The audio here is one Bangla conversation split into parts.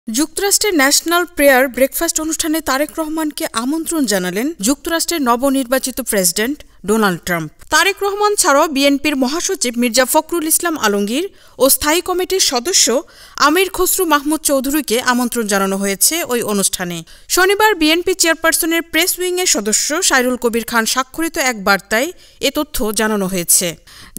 যুক্তরাষ্ট্রের ন্যাশনাল প্রেয়ার ব্রেকফাস্ট অনুষ্ঠানে তারেক রহমানকে আমন্ত্রণ জানালেন যুক্তরাষ্ট্রের নবনির্বাচিত president Donald Trump. Tarique Rahman ছাড়াও বিএনপির মহাসচিব মির্জা ফখরুল ইসলাম আলমগীর ও স্থায়ী কমিটির সদস্য আমির খসরু মাহমুদ চৌধুরীকে আমন্ত্রণ জানানো হয়েছে ওই অনুষ্ঠানে। শনিবার বিএনপি চেয়ারপারসনের প্রেস উইংয়ের সদস্য সাইরুল কবির খান স্বাক্ষরিত এক বার্তায় এ তথ্য জানানো হয়েছে।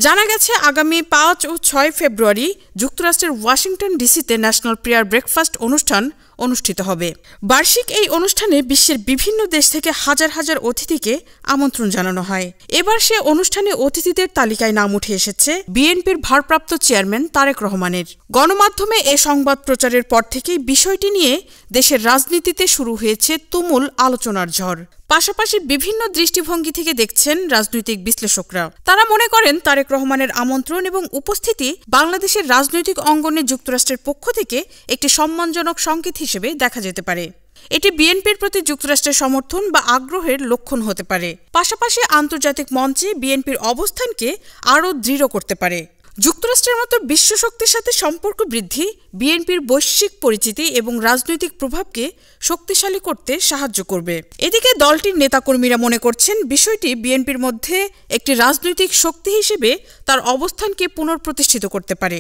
জানা গেছে, আগামী ৫ ও ৬ ফেব্রুয়ারি যুক্তরাষ্ট্রের ওয়াশিংটন ডিসিতে ন্যাশনাল প্রেয়ার ব্রেকফাস্ট অনুষ্ঠান অনুষ্ঠিত হবে। বার্ষিক এই অনুষ্ঠানে বিশ্বের বিভিন্ন দেশ থেকে হাজার হাজার অতিথিকে আমন্ত্রণ জানানো হয়। এবার সে অনুষ্ঠানে অতিথিদের তালিকায় নাম উঠে এসেছে বিএনপির ভারপ্রাপ্ত চেয়ারম্যান তারেক রহমানের। গণমাধ্যমে এ সংবাদ প্রচারের পর থেকেই বিষয়টি নিয়ে দেশের রাজনীতিতে শুরু হয়েছে তুমুল আলোচনার ঝড়। পাশাপাশি বিভিন্ন দৃষ্টিভঙ্গি থেকে দেখছেন রাজনৈতিক বিশ্লেষকরা। তারা মনে করেন, তারেক রহমানের আমন্ত্রণ এবং উপস্থিতি বাংলাদেশের রাজনৈতিক অঙ্গনে যুক্তরাষ্ট্রের পক্ষ থেকে একটি সম্মানজনক সংকেত হিসেবে দেখা যেতে পারে। এটি বিএনপির প্রতি যুক্তরাষ্ট্রের সমর্থন বা আগ্রহের লক্ষণ হতে পারে। পাশাপাশি আন্তর্জাতিক মঞ্চে বিএনপির অবস্থানকে আরও দৃঢ় করতে পারে। যুক্তরাষ্ট্রের মতো বিশ্বশক্তির সাথে সম্পর্ক বৃদ্ধি বিএনপির বৈশ্বিক পরিচিতি এবং রাজনৈতিক প্রভাবকে শক্তিশালী করতে সাহায্য করবে। এদিকে দলটির নেতাকর্মীরা মনে করছেন, বিষয়টি বিএনপির মধ্যে একটি রাজনৈতিক শক্তি হিসেবে তার অবস্থানকে পুনঃপ্রতিষ্ঠিত করতে পারে।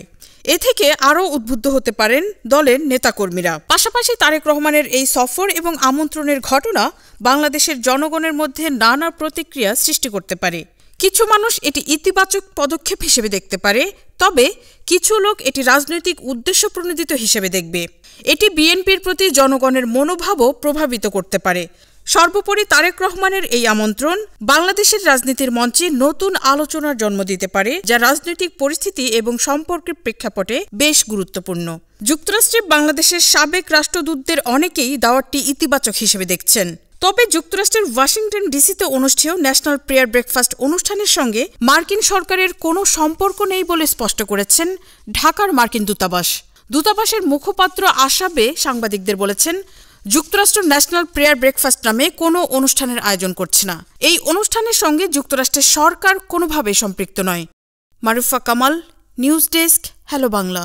এ থেকে আরও উদ্বুদ্ধ হতে পারেন দলের নেতাকর্মীরা। পাশাপাশি তারেক রহমানের এই সফর এবং আমন্ত্রণের ঘটনা বাংলাদেশের জনগণের মধ্যে নানা প্রতিক্রিয়া সৃষ্টি করতে পারে। কিছু মানুষ এটি ইতিবাচক পদক্ষেপ হিসেবে দেখতে পারে, তবে কিছু লোক এটি রাজনৈতিক উদ্দেশ্য প্রণোদিত হিসেবে দেখবে। এটি বিএনপির প্রতি জনগণের মনোভাবও প্রভাবিত করতে পারে। সর্বোপরি তারেক রহমানের এই আমন্ত্রণ বাংলাদেশের রাজনীতির মঞ্চে নতুন আলোচনার জন্ম দিতে পারে, যা রাজনৈতিক পরিস্থিতি এবং সম্পর্কের প্রেক্ষাপটে বেশ গুরুত্বপূর্ণ। যুক্তরাষ্ট্রে বাংলাদেশের সাবেক রাষ্ট্রদূতদের অনেকেই দাওয়াতটি ইতিবাচক হিসেবে দেখছেন। তবে যুক্তরাষ্ট্রের ওয়াশিংটন ডিসিতে অনুষ্ঠেয় ন্যাশনাল প্রেয়ার ব্রেকফাস্ট অনুষ্ঠানের সঙ্গে মার্কিন সরকারের কোনো সম্পর্ক নেই বলে স্পষ্ট করেছেন ঢাকার মার্কিন দূতাবাস। দূতাবাসের মুখপাত্র আশাবে সাংবাদিকদের বলেছেন, যুক্তরাষ্ট্র ন্যাশনাল প্রেয়ার ব্রেকফাস্ট নামে কোনো অনুষ্ঠানের আয়োজন করছে না। এই অনুষ্ঠানের সঙ্গে যুক্তরাষ্ট্রের সরকার কোনোভাবেই সম্পৃক্ত নয়। Marufa Kamal, news desk, hello Bangla.